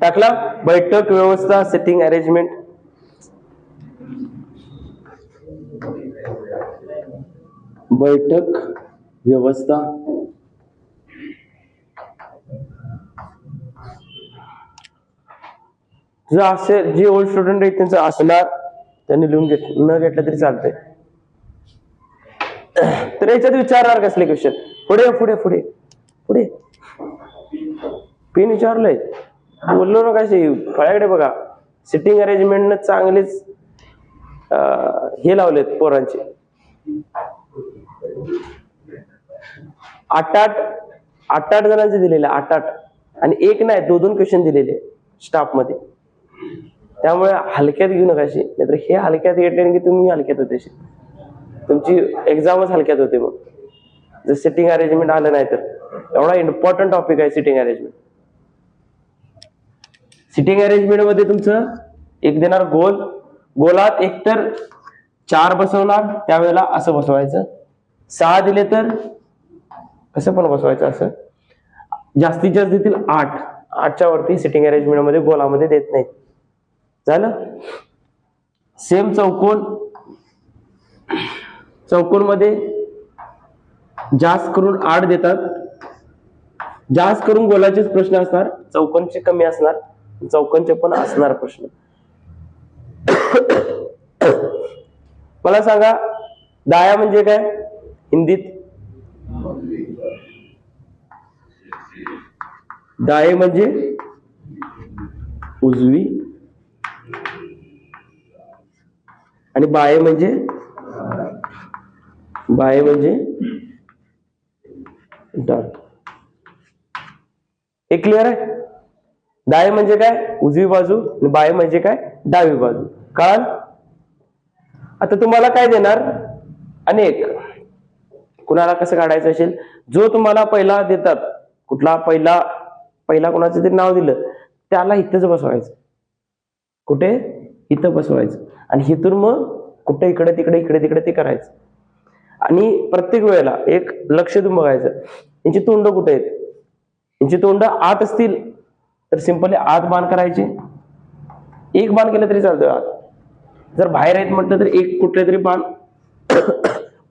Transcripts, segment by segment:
टाकला बैठक व्यवस्था सिटिंग अरेंजमेंट. बैठक व्यवस्था जर असे जे ओल्ड स्टुडंट आहेत त्यांचं असणार त्यांनी लिहून न घेतलं तरी चालतंय. तर याच्यात विचारणार कसले क्वेश्चन. पुढे पुढे पुढे पुढे पिन विचारलंय बोललो ना कशी फळ्याकडे बघा. सिटिंग अरेंजमेंट न चांगलेच हे लावलेत पोरांचे. 8 जणांचे दिलेले 8 आणि एक नाही 2 क्वेश्चन दिलेले स्टाफ मध्ये. त्यामुळे हलक्यात घेऊ नका अशी, नाहीतर हे हलक्यात घेतले की तुम्ही हलक्यात होते, तुमची एक्झामच हलक्यात होते. मग जर सिटिंग अरेंजमेंट आलं नाही तर एवढा इम्पॉर्टंट टॉपिक आहे सिटिंग अरेंजमेंट. सिटिंग अरेंजमेंट मध्ये तुमचं एक देणार गोल. गोलात एकतर 4 बसवणार, त्यावेळेला असं बसवायचं. 6 दिले तर कसं पण बसवायचं असं. जास्तीत जास्त देतील 8. 8च्या वरती सिटिंग अरेंजमेंट मध्ये गोलामध्ये देत नाहीत. झालं. सेम चौकोन मध्ये जास्त करून 8 देतात. जास्त करून गोलाचेच प्रश्न असणार, चौकोनचे कमी असणार, चौकोनचे पण असणार प्रश्न. मला सांगा दाया म्हणजे काय हिंदीत. दाये म्हणजे उजवी आणि बाये म्हणजे डावी. हे क्लिअर आहे. दाये म्हणजे काय उजवी बाजू आणि बाये म्हणजे काय डावी बाजू. कळाल. आता तुम्हाला काय देणार अनेक. कुणाला कसं काढायचं असेल, जो तुम्हाला पहिला देतात कुठला पहिला कोणाचं तरी नाव दिलं त्याला इथंच बसवायचं. कुठे इथं बसवायचं आणि इथून मग कुठे इकडे तिकडे ते करायचं. आणि प्रत्येक वेळेला एक लक्ष देऊन बघायचं यांची तोंड कुठे आहेत. यांची तोंड आत असतील तर सिंपली आत बाण करायचे. एक बाण केलं तरी चालतं आत. जर बाहेर आहेत म्हटलं तर एक कुठले तरी बाण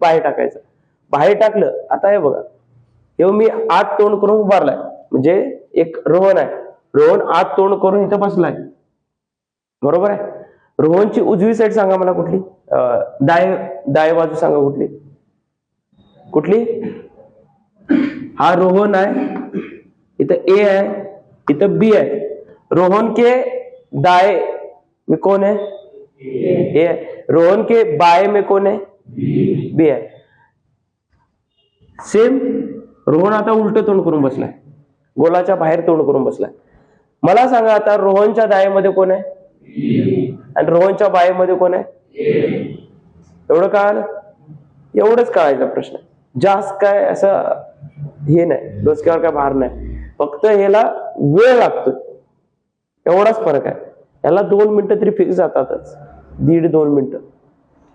बाहेर टाकायचं. बाहेर टाकलं. आता हे बघा हे मी आत तोंड करून उभारलाय म्हणजे एक रोहन आहे. रोहन आत तोंड करून इथं बसलाय. बरोबर आहे. रोहनची उजवी साईड सांगा मला कुठली. दाय बाजू सांगा कुठली. हा रोहन आहे. इथं ए आहे, इथं बी आहे. रोहन के दाएं में कौन है ए है. रोहन के बाएं में कौन है बी है. सेम रोहन आता उलट तोंड करून बसलाय, गोलाच्या बाहेर तोंड करून बसलाय. मला सांगा आता रोहनच्या दायेमध्ये कोण आहे आणि रोहनच्या बायेमध्ये कोण आहे. एवढं कळालं. एवढंच कळायचा प्रश्न. जास्त काय असं हे नाही, डोसक्यावर काय भार नाही. फक्त ह्याला वेळ लागतो एवढाच फरक आहे. याला 2 मिनिटं तरी फिक्स जातातच. 1.5-2 मिनिटं.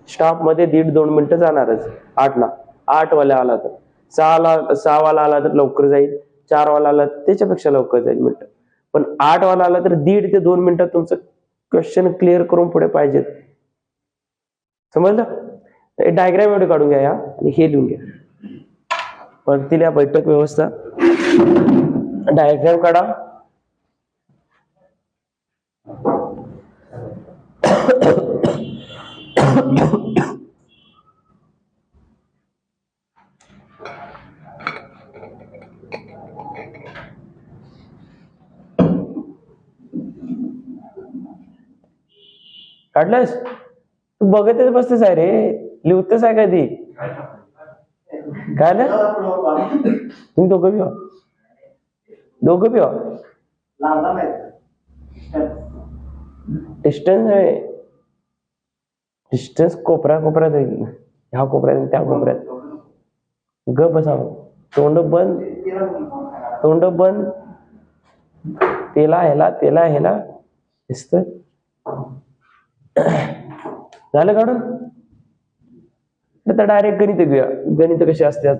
स्टाफ मध्ये 1.5-2 मिनिटं जाणारच. 8ला 8 वाला आला तर 6 वाला आला तर लवकर जाईल. 4 वाला आला तर त्याच्यापेक्षा लवकर जाईल मिनिटं. पण 8 वाला आला तर 1.5 ते 2 मिनिटं तुमचं क्वेश्चन क्लिअर करून पुढे पाहिजेत. समजलं. डायग्राम एवढे काढून घ्या आणि हे लिहून घ्या. वरती लिहा बैठक व्यवस्था. डायग्राम काढा. काढलंस. तू बघतच बसतेस आहे रे, लिहतच आहे कधी. काय ना तुम्ही दोघं बी डिस्टन्स कोपऱ्यात येईल. ह्या कोपऱ्यात त्या कोपऱ्यात. ग बसा. तोंड बंद. तेला ह्याला दिसत. झालं काढून. आता डायरेक्ट गणित घेऊया. गणित कसे असतात.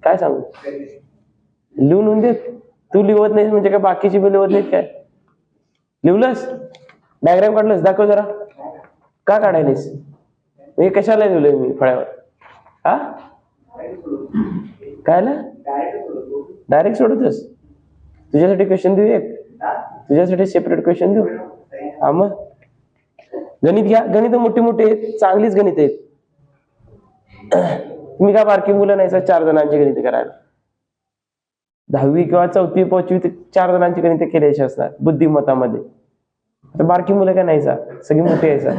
काय सांगू? लिहून देत. तू लिहत नाहीस म्हणजे काय बाकीची बी लिहत नाहीत काय? लिहलंस? डायग्राम काढलंस? दाखव जरा. का काढायलीस? हे कशाला लिहिलंय मी फळ्यावर? हा काय ना डायरेक्ट सोडतस? तुझ्यासाठी क्वेश्चन देऊ एक? तुझ्यासाठी सेपरेट क्वेश्चन देऊ? हा मग गणित घ्या. गणित मोठी मोठी आहेत, चांगलीच गणित आहेत. तुम्ही काय बारकी मुलं नाही 4 जणांची गणित करायला? 10वी किंवा 4थी 5वी ते 4 जणांची गणित केल्याची असणार बुद्धिमत्तामध्ये. आता बारकी मुलं काय नाही सगळी मोठी यायचा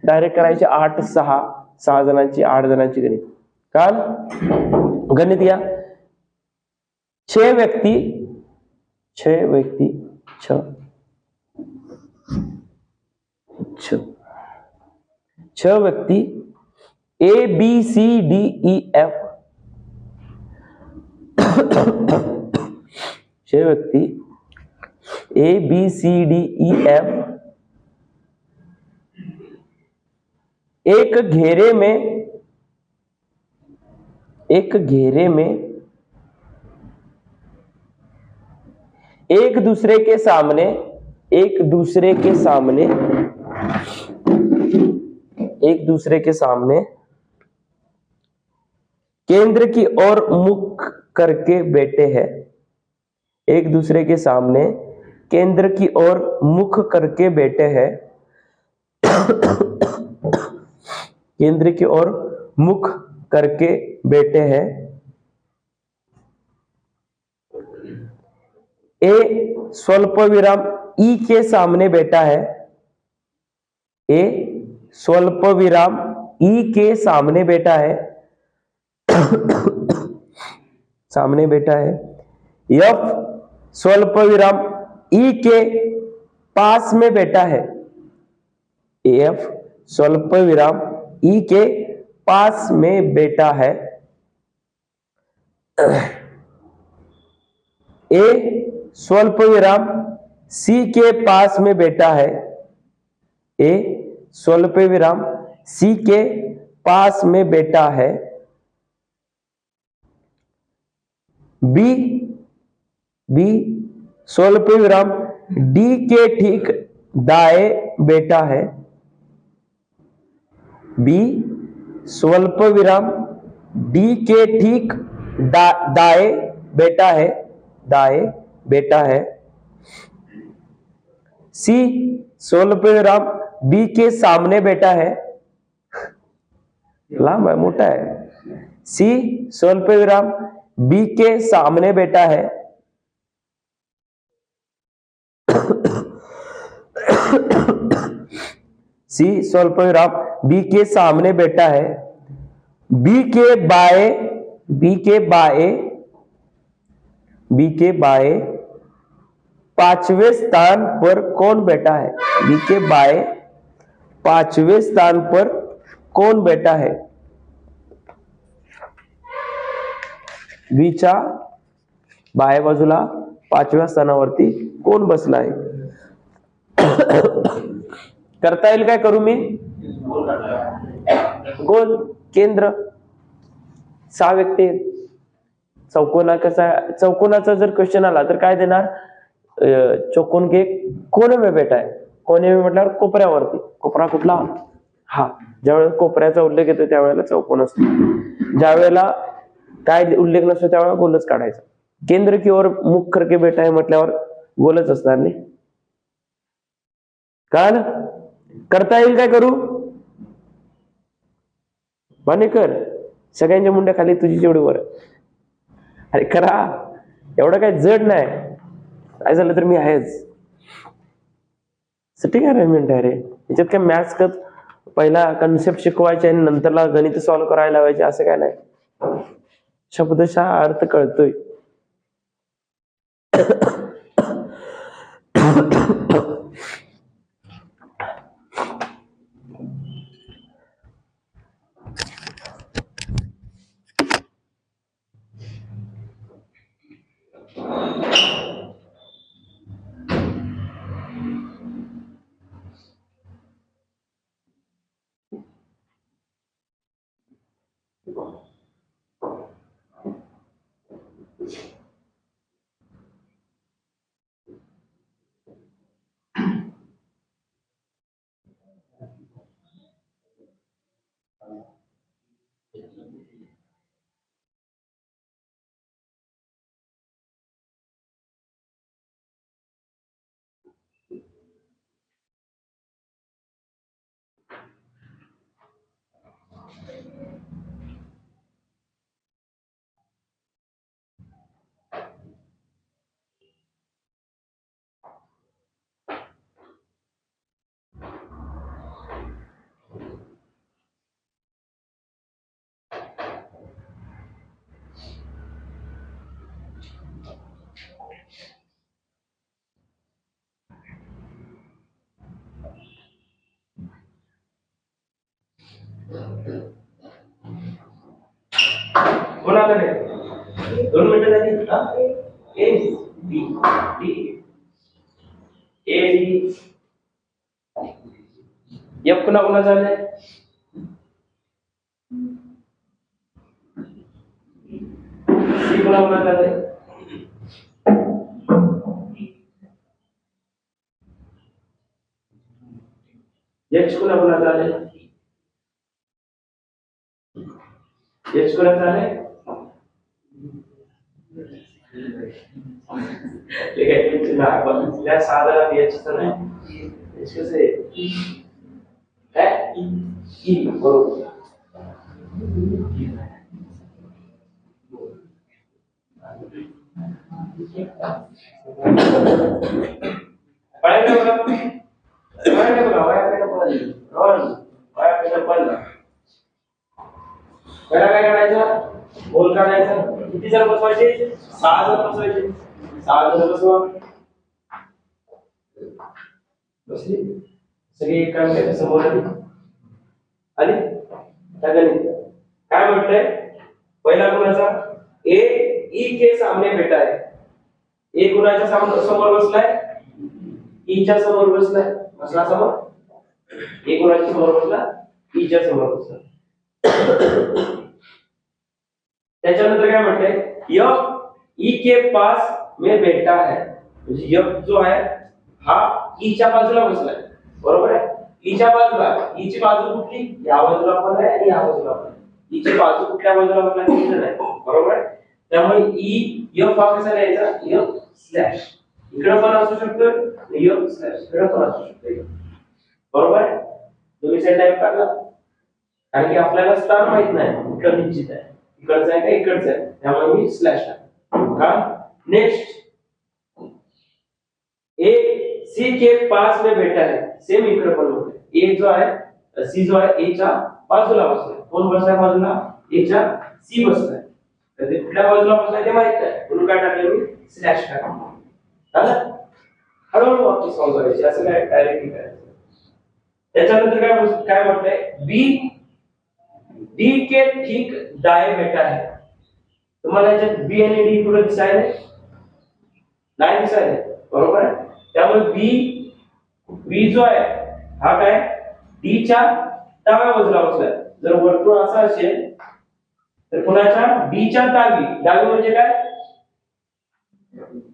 डायरेक्ट करायची 8 6 जणांची 8 जणांची गणित. काल गणित घ्या. 6 व्यक्ती 6 व्यक्ती A B C D E F 6 व्यक्ती A B C D E F एक घेरे में एक दूसरे के सामने केंद्र की ओर मुख करके बैठे हैं। एक दूसरे के सामने केंद्र की ओर मुख करके बैठे हैं। केंद्र की ओर मुख करके बैठे हैं। ए स्वल्पविराम ई के सामने बैठा है। ए स्वल्पविराम ई के सामने बैठा है। सामने बैठा है। एफ स्वल्पविराम ई के पास में बैठा है। एफ स्वल्पविराम ई के पास में बैठा है। ए स्वल्पविराम सी के पास में बैठा है। ए स्वल्पविराम सी के पास में बैठा है। बी स्वल्पविराम डी के ठीक दाएं बैठा है। बी स्वल्पविराम डी के ठीक दाएं बैठा है। सी स्वल्पविराम बी के सामने बैठा है। लांब है, मोटा है। सी स्वल्पविराम बी के सामने बैठा है। सी स्वल्पविराम बी के सामने बैठा है। बी के बाएं पांचवें स्थान पर कौन बैठा है? बी के बाएं पांचवें स्थान पर कौन बैठा है? बीच्या बाहेर बाजूला 5व्या स्थानावरती कोण बसला आहे? करता येईल काय? करू मी? गोल केंद्र 6 व्यक्ती. चौकोना कसा? चौकोनाचा जर क्वेश्चन आला तर काय देणार? चौकोन के कोने में बैठा है. कोने में म्हटल्यावर कोपऱ्यावरती. कोपरा कुठला? हा. ज्यावेळेला कोपऱ्याचा उल्लेख येतो त्यावेळेला चौकोन असतो. ज्यावेळेला काय उल्लेख नसतो त्यावेळेला गोलच काढायचा. केंद्र की ओर मुख करके बैठा है म्हटल्यावर गोलच असणार नाही. कळलं? करता येईल काय? करू? मानेकर सगळ्यांच्या मुंड्या खाली, तुझी जेवढी वर. अरे करा, एवढं काय जड नाही. काय झालं तर मी आहेच. ठीक आहे, अरेंजमेंट आहे रे. याच्यात काय मॅथ्स कत पहिला कन्सेप्ट शिकवायचे आणि नंतरला गणित सॉल्व्ह करायला लावायचे असं काय नाही. शब्दशः अर्थ कळतोय. कोणाकडे 2 मिनिटं झाली हा A B D A D F कुणा झालंय सी कुणा झालंय एच कुणा झालंय एच कुणा झालंय साधारण एच तर नाही एच कसं आहे काय ई बरोबर पहिला काय करायचं गोल काढायचा किती जण बसवायचे 6 जण बसवायचे 6 जण बसवा बसली सगळे एका समोर आली काय म्हटलंय पहिला गुणाचा ए ई के सामने बेटा है ए गुणाच्या समोर बसलाय ई च्या समोर बसलाय बसला समोर ए गुणाच्या समोर बसला ई च्या समोर बसला त्याच्यानंतर काय म्हटलंय एफ ई के पास में बैठा है म्हणजे एफ जो आहे हा ई च्या बाजूला बसलाय बरोबर आहे ई च्या बाजूला ई ची बाजू कुठली या बाजूला पण आहे आणि या बाजूला पण आहे ई ची बाजू कुठल्या बाजूला बसला हे नाही बरोबर आहे त्यामुळे ई एफ हा कसा लिहायचा एफ स्लॅश इकडे पण असू शकतो एफ स्लॅश इकडे पण असू शकतो बरोबर आहे दोन्ही साइड टाइप काढला कारण की आपल्याला स्थान माहित नाही कुठलं निश्चित आहे इकडचं आहे का इकडचं आहे त्यामुळे मी स्लॅश टाकतो का नेक्स्ट ए सी के पास में बैठा है सेम इकडे पण होते ए जो आहे सी जो आहे ए च्या बाजूला बसलाय कोण बसलाय बाजूला ए च्या सी बसलाय तर ते कुठल्या बाजूला बसलाय ते माहित आहे म्हणून काय टाकलं मी स्लॅश टाकलं झालं हळूहळू वाक्य सॉल्व करायचे असं काय डायरेक्टली करायचं त्याच्यानंतर काय म्हटलंय बी डी के ठीक दाएं बैठा है तुम्हाला याच्यात बी आणि डी पुढे दिसायला नाही दिसायला बरोबर आहे त्यामुळे बी जो आहे हा काय डी च्या डाव्या बाजूला बसलाय जर वर्तुळ असा असेल तर कुणाच्या डी च्या डावी म्हणजे काय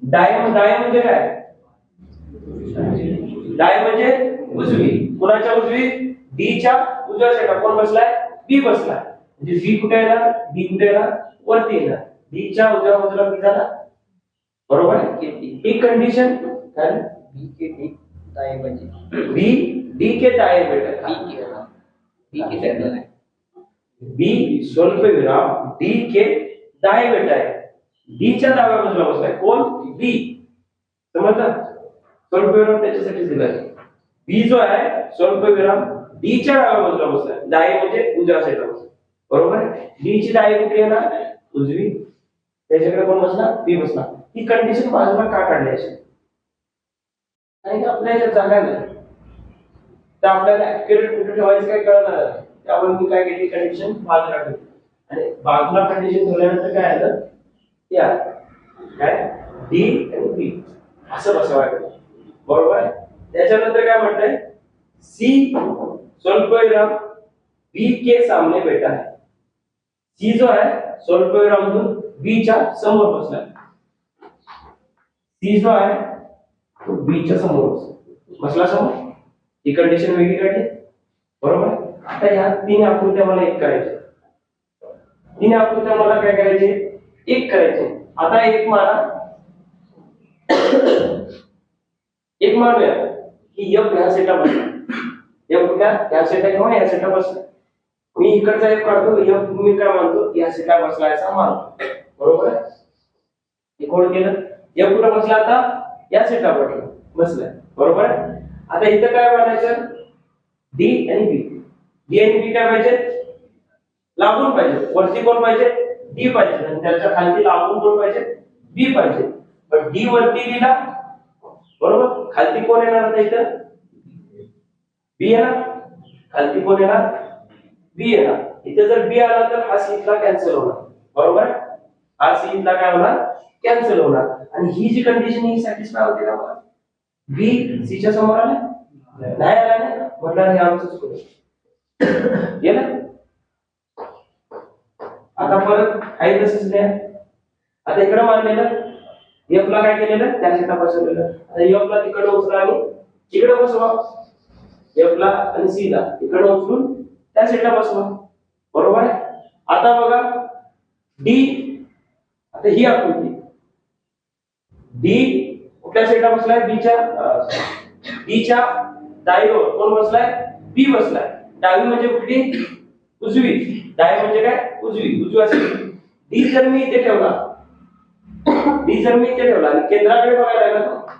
डाय म्हणजे काय डाय म्हणजे उजवी कुणाच्या उजवी डी च्या उजव्या साईडला कोण बसलाय बी बसलाय म्हणजे बी कुठे येणार बी कुठे येणार वरती येणार डी च्या उजव्या बाजूला बी झाला बरोबर आहे ही कंडिशन काय बी के डी दाएं म्हणजे बी डी के दाएं बेटा बी के दाएं है बी स्वल्प विराम डी के दाएं बेटा है डी च्या डाव्या बाजूला बसलाय कोण बी समजलं स्वल्प विराम त्याच्यासाठी दिलाय बी जो आहे स्वल्प विराम डी च्या डाव्या बाजूला बसलाय दाएं म्हणजे उजव्या साईडला बसलाय बरोबर आहे डी ची दाएं कुठे येणार उजवी त्याच्याकडे कोण बसला बी बसला ही कंडिशन बाजूला का काढली असेल आणि आपल्याला जागा नाही तर आपल्याला ऍक्युरेट कुठे ठेवायचं काय कळणार त्यामुळे मी काय केली कंडिशन बाजूला ठेवली आणि बाजूला कंडिशन ठेवल्यानंतर काय आलं या काय डी आणि बी असं बसवायचं बरोबर आहे त्याच्यानंतर काय म्हटलंय सी स्वल्पविराम बी के सामने बैठा है सी जो है स्वल्पविराम बी च्या समोर बसलाय सी जो आहे तो बी च्या समोर बसला समोर ही कंडिशन वेगळी काढली बरोबर आता ह्या 3 आकृत्या मला एक करायचे 3 आकृत्या मला काय करायचे एक करायचे आता एक मानूया की एफ ह्या सेटला बसला एफ कुठल्या ह्या सेटला किंवा ह्या सेटला बसला मी इकडचा एफ काढतो एफ मी काय मानतो ह्या सेटला बसला असा मानतो बरोबर आहे हे कोड केलं एफ कुठे बसला आता या सेटला बसलाय बरोबर आहे आता इथं काय म्हणायचं डी आणि बी काय पाहिजे लागून पाहिजे वरती कोण पाहिजे डी पाहिजे आणि त्याच्या खाली लागून कोण पाहिजे बी पाहिजे पण डी वरती दिला बरोबर खाली कोण येणार आता इथं बी येणार खाली कोण येणार बी येणार. इथे जर बी आला तर हा सी इथला कॅन्सल होणार, बरोबर. हा सी इथला काय होणार, कॅन्सल होणार. आणि ही जी कंडिशन ही सॅटिस्फाय होते का, बी सी च्या समोर आले नाही आला ना, म्हटलं हे आमचं चुकलं गेलं. आता परत आहे तसंच द्या. आता इकडे मानलेलं एफ ला काय केलेलं, त्या सीटा बसवलेलं. आता एफ ला तिकडे उचला आणि इकडे बसवा, एफ ला आणि सी ला इकडे उचलून त्या सीटला बसवा, बरोबर आहे. आता बघा डी, आता ही आकृती डी कुठल्या सीटला बसलाय, बीच्या डावीवर कोण बसलाय, बी बसलाय. डावी म्हणजे कुठली, उजवी. डावी म्हणजे काय, उजव्या साईड. डी जर मी इथे ठेवला, आणि केंद्राकडे बघायला लागला,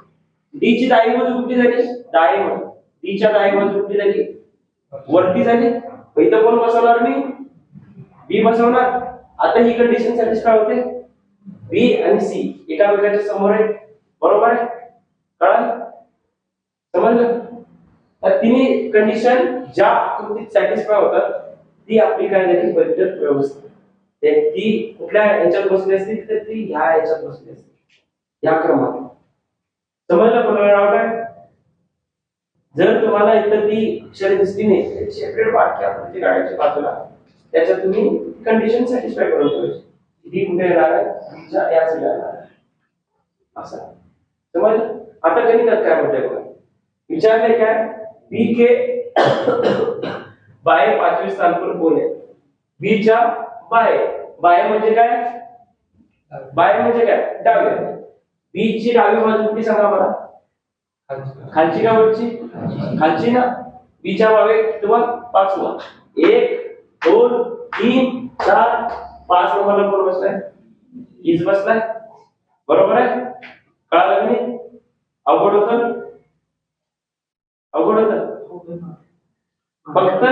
डी ची डावी बाजू कुठली झाली, डावी बाजू. डी च्या डावी बाजू कुठली झाली, वरती झाली. इथं कोण बसवणार, मी बी बसवणार. आता ही कंडिशन सॅटिस्फाय होते, बी आणि सी एकामेकांच्या समोर आहे, बरोबर आहे. कळलं, समजलं. तर तिन्ही कंडिशन ज्या आकृतीत सॅटिस्फाय होतात ती आपली काय झाली, पद्धत व्यवस्था. ती कुठल्या ह्याच्यात बसली असती, तर ती ह्या ह्याच्यात बसली असती, या क्रमात. समजलं कोणाला डाऊट आहे. जर तुम्हाला इथं ती अक्षरे दिसली नाही, सेपरेट वाक्य आकृती काढायची बाजूला, त्याच्यात तुम्ही कंडिशन सॅटिस्फाय करून ठेवायची. ती कुठे येणार आहे, या साईडला येणार आहे, असं. समजलं. आता गणितात काय म्हणतंय बघा, विचारले काय, बी के बाय 5वे स्थान पर कोण आहे, बी च्या बाय म्हणजे काय, बाय म्हणजे काय, डावे. बी ची डावी बाजू कुठली सांगा मला, खालची का वरची, खालची ना. बी च्या मागे तुम्हाला 5वा, 1 2 3 4 5 नंबरला कोण बसलाय, हीच बसलाय, बरोबर आहे. कळालं की नाही. अवघड होतं, फक्त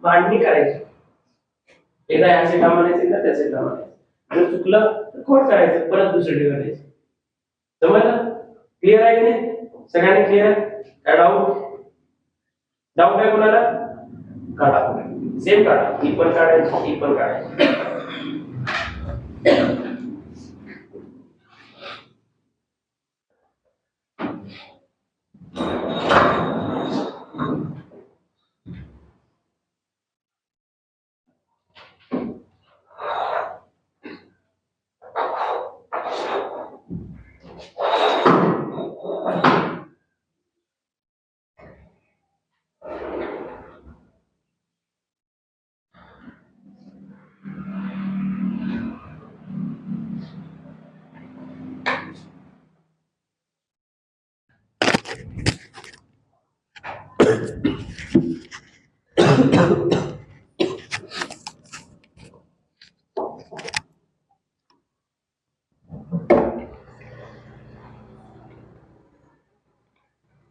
मांडणी करायची. एकदा या साईडला म्हणायचं, एकदा त्या साईडला म्हणायचं. जर चुकलं तर कोण करायचं, परत दुसरीकडे करायचं. समजलं, क्लिअर आहे की नाही, सगळ्यांनी क्लिअर आहे. काय डाऊट आहे कोणाला, काढा, सेम काढा, ही पण काढायची, ही पण काढायची.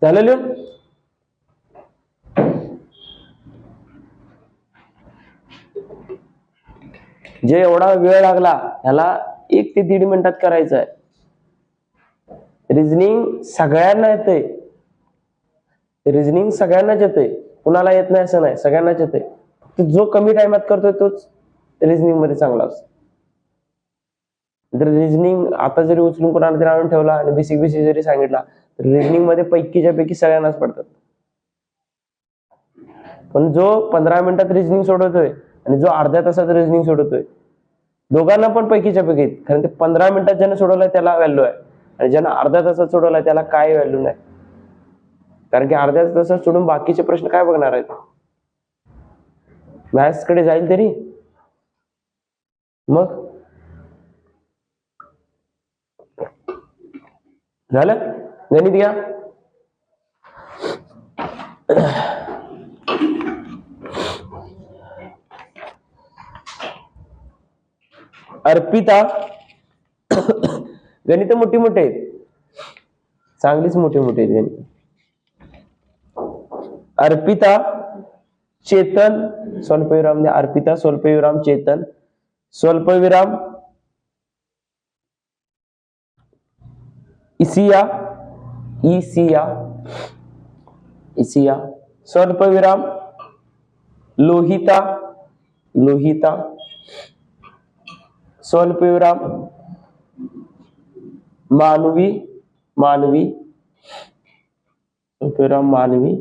झालं लिहून. जे एवढा वेळ लागला ह्याला 1 ते 1.5 मिनिटात करायचं आहे. रिझनिंग सगळ्यांना येतंय, रिझनिंग सगळ्यांनाच येतंय, कुणाला येत नाही असं नाही, सगळ्यांनाच येतंय. जो कमी टाइमात करतोय तोच रिझनिंग मध्ये चांगला असतो. जर रिझनिंग आता जरी उचलून कोणाला तरी आणून ठेवला आणि बेसिक जरी सांगितला तर रिझनिंग मध्ये पैकीच्या पैकी सगळ्यांनाच पडतात. पण जो 15 मिनिटात रिझनिंग सोडवतोय आणि जो अर्ध्या तासात रिझनिंग सोडवतोय, दोघांना पण पैकीच्या पैकी, कारण ते 15 मिनिटात ज्याने सोडवलंय त्याला व्हॅल्यू आहे आणि ज्यानं अर्ध्या तासात सोडवलाय त्याला काय व्हॅल्यू नाही. कारण की अर्ध्या तासात सोडून बाकीचे प्रश्न काय बघणार आहेत, मॅथ्स कडे जाईल तरी. मग झालं, गणित घ्या. अर्पिता, गणित मोठी मोठी आहेत, चांगलीच मोठी मोठी आहेत गणित. अर्पिता चेतन स्वल्पविराम, अर्पिता स्वल्पविराम चेतन स्वल्पविराम इसिया, इसिया, इसिया स्वल्पविराम लोहिता, लोहिता, स्वल्पविराम मानवी, मानवी, स्वल्पविराम मानवी,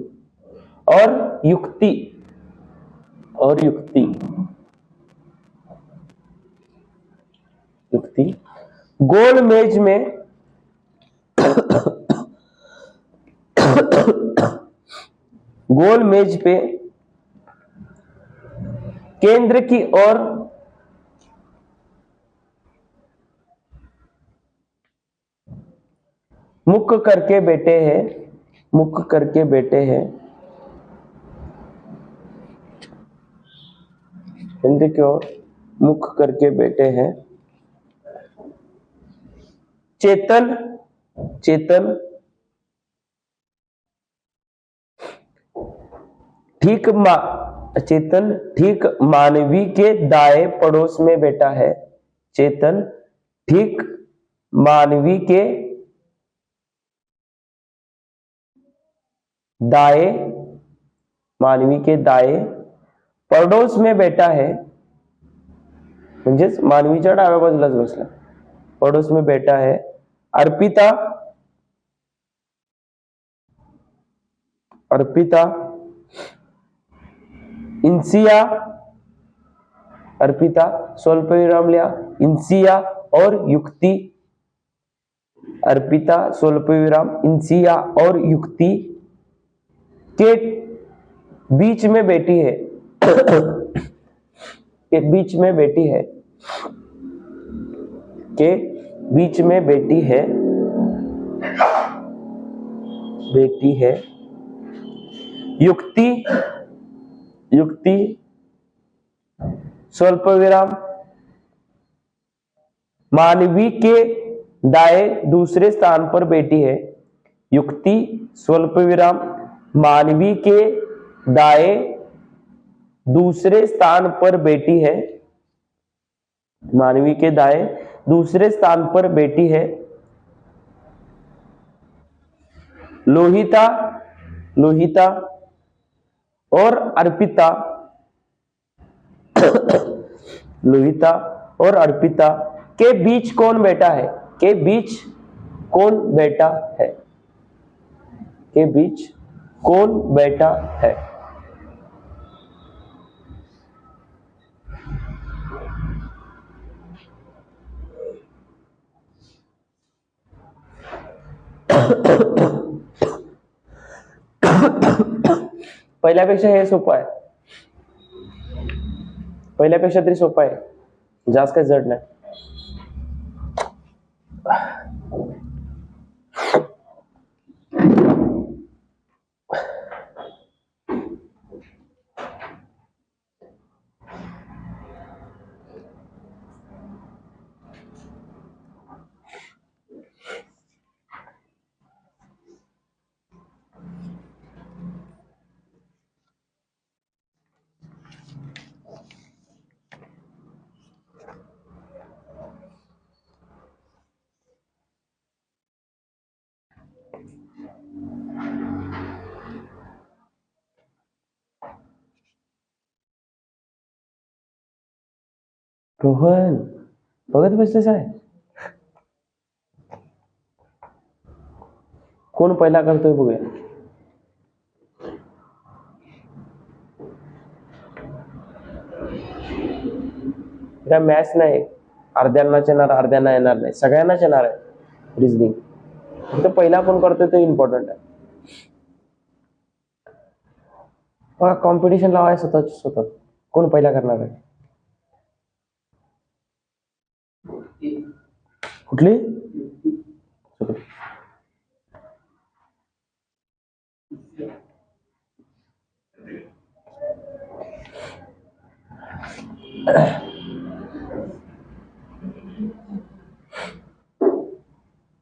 और युक्ति, और युक्ति, युक्ति। गोल मेज में गोल मेज पे केंद्र की ओर मुख करके बैठे हैं, मुख करके बैठे हैं, केंद्र की ओर मुख करके बैठे हैं, चेतन, चेतन ठीक चेतन ठीक मानवी के दाएं पड़ोस में बैठा है, चेतन ठीक मानवी के दाएं, मानवी के दाएं पड़ोस में बैठा है, म्हणजेच मानवीच्या डाव्या बाजूलाच बसला, पड़ोस में बैठा है। अर्पिता, अर्पिता, इंसिया, अर्पिता स्वल्पविराम लिया, इंसिया और युक्ति, अर्पिता स्वल्पविराम इंसिया और युक्ति के बीच में बैठी है, के बीच में बैठी है, के बीच में बैठी है, बैठी है। युक्ति, युक्ति स्वल्पविराम मानवी के दाएं दूसरे स्थान पर बैठी है, युक्ति स्वल्पविराम मानवी के दाएं दूसरे स्थान पर बैठी है, मानवी के दाएं दूसरे स्थान पर बैठी है। लोहिता, लोहिता और अर्पिता, लोहिता और अर्पिता के बीच कौन बैठा है, के बीच कौन बैठा है, के बीच कौन बैठा है। पहिल्यापेक्षा हे सोपं आहे, पहिल्यापेक्षा तरी सोपं आहे, जास्त काही जड नाही। रोहन बघत बसतेस आहे, कोण पहिला करतोय बघूया। काय मॅथ्स नाही, अर्ध्यांनाच येणार अर्ध्यांना येणार नाही, सगळ्यांनाच येणार आहे रिझनिंग, फक्त पहिला कोण करतोय तो इम्पॉर्टंट आहे। बघा कॉम्पिटिशन लावाय स्वतः स्वतः, कोण पहिला करणार आहे। कुठली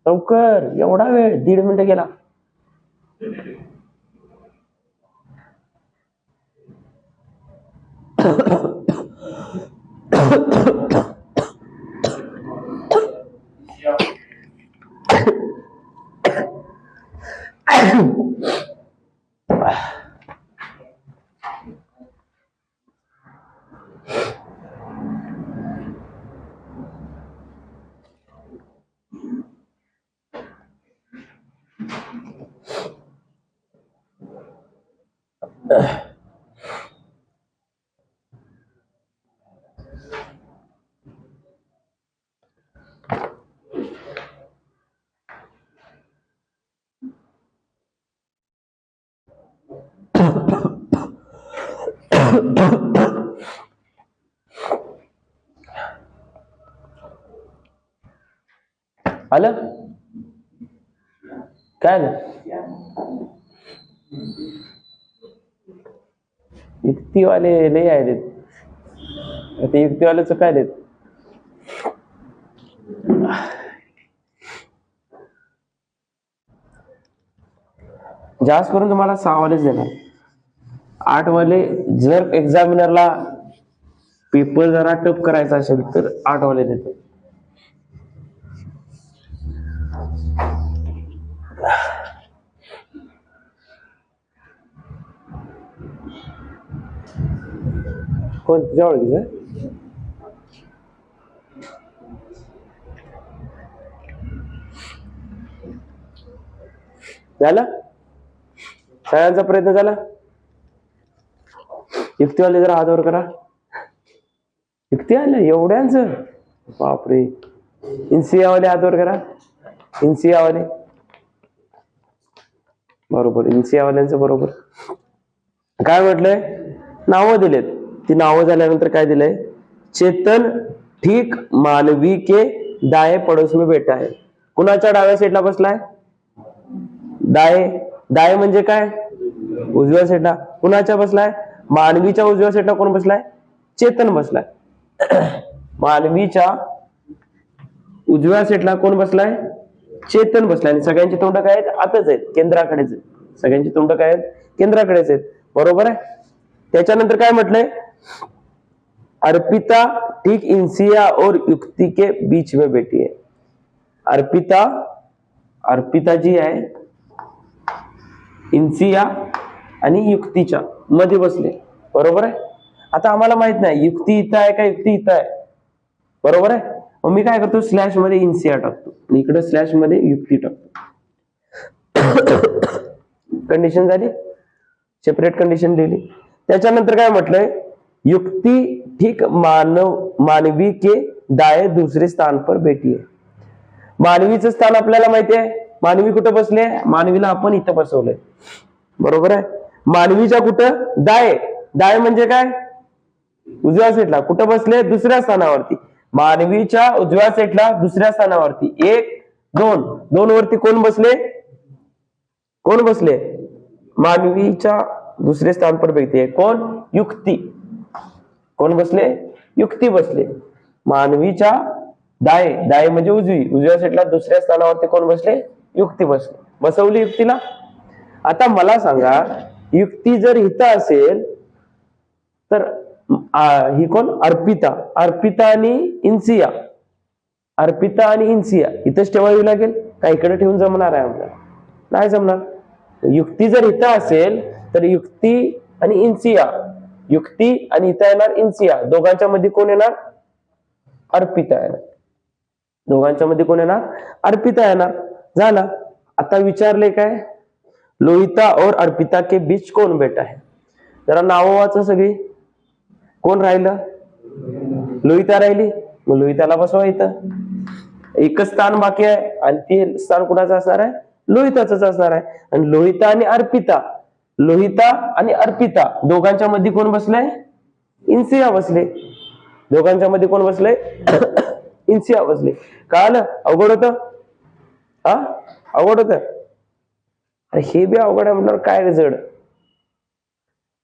लवकर, एवढा वेळ, 1.5 मिनिट गेला। आलं काय आलं? युक्तीवाले लय आहेत. आता युक्तीवाल्याच काय देत? जास्त करून तुम्हाला 6 वालेच देणार. 8 वाले जर एक्झामिनरला पेपर जरा टफ करायचा असेल तर 8 वाले देतो. कोण तुझ्या ओळखीचं? झाला सगळ्यांचा प्रयत्न झाला. युक्तीवाले जरा हात वर करा. युक्ती आले एवढ्यांच बापरे. इन्सियावाले हात वर करा. इन्सियावाले बरोबर. इन्सियावाल्यांचं बरोबर. काय म्हटलंय? नावं दिलेत. ती नावं झाल्यानंतर काय दिलंय? चेतन ठीक मानवी के दाए पडोस में बैठा है. कुणाच्या डाव्या साईडला बसलाय? दाए. दाए म्हणजे काय? उजव्या साईडला. कुणाच्या बसलाय? मानवीच्या उजव्या साईडला कोण बसलाय? चेतन बसलाय. मानवीच्या उजव्या साईडला कोण बसलाय? चेतन बसलाय. आणि सगळ्यांची तोंड काय आहेत? आतच आहेत, केंद्राकडेच आहेत. सगळ्यांची तोंड काय आहेत? केंद्राकडेच आहेत. बरोबर आहे. त्याच्यानंतर काय म्हटलंय? अर्पिता ठीक इंसिया और युक्ति के बीच में बैठी है. अर्पिता जी आहे इंसिया आणि युक्तीच्या मध्ये बसले. बरोबर आहे. आता आम्हाला माहित नाही युक्ती इथं आहे का युक्ती इथं आहे. बरोबर आहे. मग मी काय करतो? स्लॅश मध्ये इंसिया टाकतो आणि इकडे स्लॅश मध्ये युक्ती टाकतो. कंडिशन झाली. सेपरेट कंडिशन लिहिली. त्याच्यानंतर काय म्हटलंय? युक्ती ठीक मानवी के दाए दूसरे स्थान पर बैठी है. मानवीचं स्थान आपल्याला माहिती आहे. मानवी कुठं बसले? मानवीला आपण इथं बसवलंय. बरोबर आहे. मानवीच्या कुठं? दाए. दाए म्हणजे काय? उजव्या साईडला. कुठं बसले? दुसऱ्या स्थानावरती. मानवीच्या उजव्या साईडला दुसऱ्या स्थानावरती. 1 2 2 वरती कोण बसले? कोण बसले? मानवीच्या दुसरे स्थान पर बैठे है. कोण? युक्ती. कोण बसले? युक्ती बसले. मानवीच्या दाए. दाए म्हणजे उजवी. उजव्या साईडला दुसऱ्या स्थानावरती कोण बसले? युक्ती बसले. बसवली युक्तीला. आता मला सांगा युक्ती जर इथं असेल तर ही कोण? अर्पिता. अर्पिता आणि इन्सिया. अर्पिता आणि इन्सिया इथंच ठेवावी लागेल का इकडे ठेवून जमणार आहे आपल्याला? नाही जमणार. युक्ती जर इथं असेल तर युक्ती आणि इन्सिया. युक्ती आणि इथं येणार इन्सिया. दोघांच्या मध्ये कोण येणार? अर्पिता येणार. दोघांच्या मध्ये कोण येणार? अर्पिता येणार. झाला. आता विचारले काय? लोहिता और अर्पिता के बीच कौन बैठा है. जरा नाव वाचा सगळी. कोण राहिलं? लोहिता राहिली. मग लोहिताला बसवा इथं. एकच स्थान बाकी आहे आणि ते स्थान कुणाचं असणार आहे? लोहिताच असणार आहे. आणि लोहिता आणि अर्पिता. लोहिता आणि अर्पिता दोघांच्या मध्ये कोण बसलंय? इन्सिया बसले. दोघांच्या मध्ये कोण बसलंय? इन्सिया बसले. कळालं? अवघड होतं. हा अवघड होतं. हे बी अवघड आहे म्हणणार काय जड.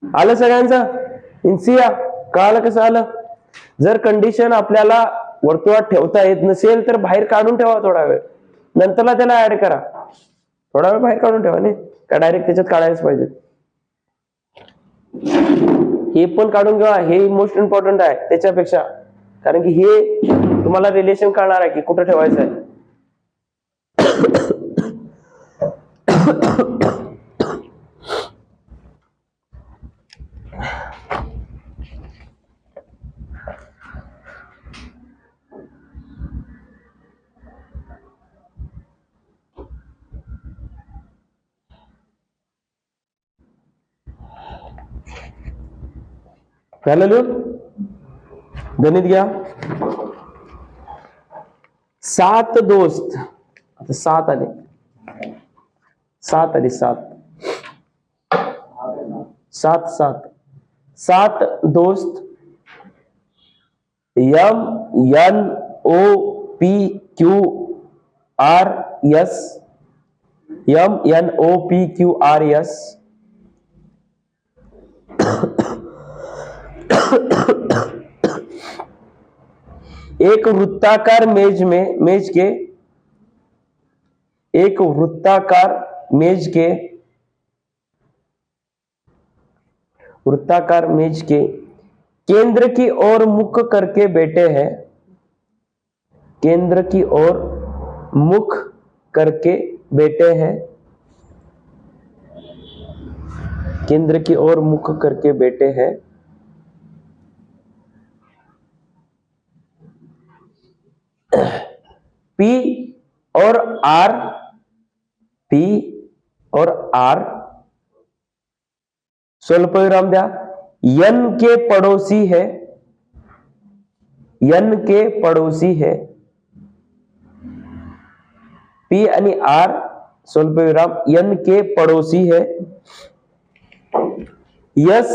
आलं सगळ्यांचं? इन्सिया कळालं कसं आलं? जर कंडिशन आपल्याला वर्तुळात ठेवता येत नसेल तर बाहेर काढून ठेवा थोडा वेळ. नंतरला त्याला ऍड करा. थोडा वेळ बाहेर काढून ठेवा. नाही का डायरेक्ट त्याच्यात काढायलाच पाहिजे. हे पण काढून घ्या. हे मोस्ट इम्पॉर्टंट आहे त्याच्यापेक्षा. कारण की हे तुम्हाला रिलेशन कळणार आहे की कुठं ठेवायचं आहे. पहिलं लिहू गणित घ्या. 7 दोस्त, आता 7 आले, 7 आले, 7 दोस्त MNOPQRS एक वृत्ताकार मेज के केंद्र की ओर मुख करके बैठे हैं. केंद्र की ओर मुख करके बैठे हैं. केंद्र की ओर मुख करके बैठे हैं. P और R स्वल्पविराम द्या. N के पड़ोसी है. P आणि R स्वल्पविराम N के पड़ोसी है. S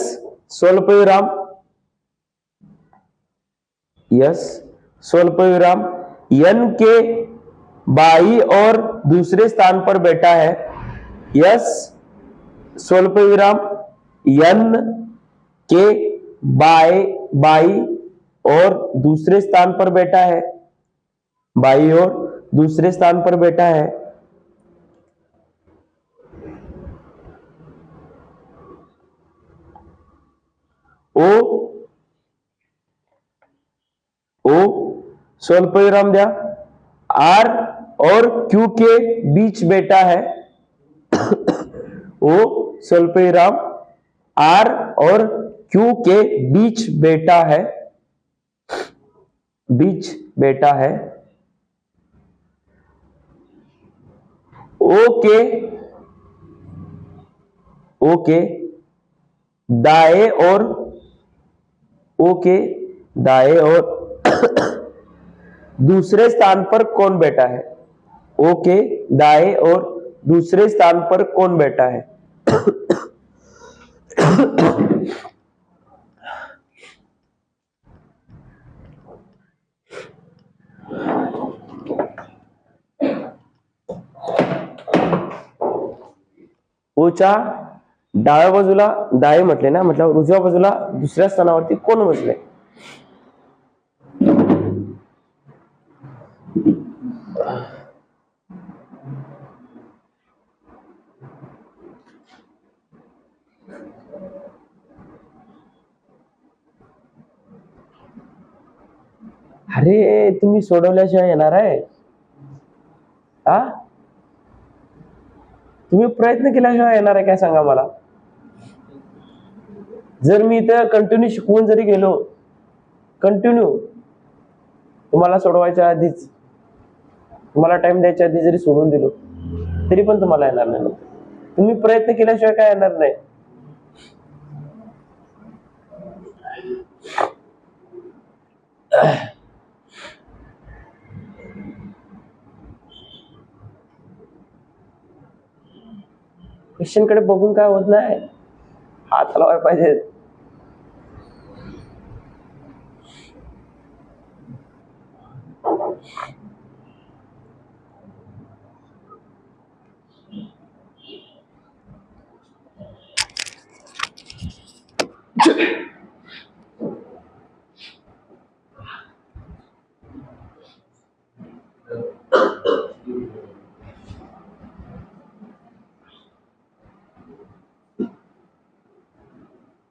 स्वल्पविराम N के बाई और दूसरे स्थान पर बैठा है. S स्वल्पविराम N के बाई और दूसरे स्थान पर बैठा है. बाई और दूसरे स्थान पर बैठा है. O स्वल्पविराम द्या. R और Q के बीच बैठा है. O स्वल्पविराम R और Q के बीच बैठा है. O के दाएं और दूसरे स्थान पर कौन बैठा है. O के दाएं और दूसरे स्थान पर कौन बैठा है. ओच्या डाव्या बाजूला दाय म्हटले ना, मतलब उजव्या बाजूला दुसऱ्या स्थानावरती कोण बसले. अरे तुम्ही सोडवल्याशिवाय येणार आहे. तुम्ही प्रयत्न केल्याशिवाय येणार आहे काय सांगा मला. जर मी इथं कंटिन्यू शिकवून जरी गेलो, तुम्हाला सोडवायच्या आधीच, तुम्हाला टाइम द्यायच्या आधी जरी सोडून दिलो तरी पण तुम्हाला येणार नाही. तुम्ही प्रयत्न केल्याशिवाय काय येणार नाही. क्वेश्चन कडे बघून काय होत नाही, हात हलवायला पाहिजे.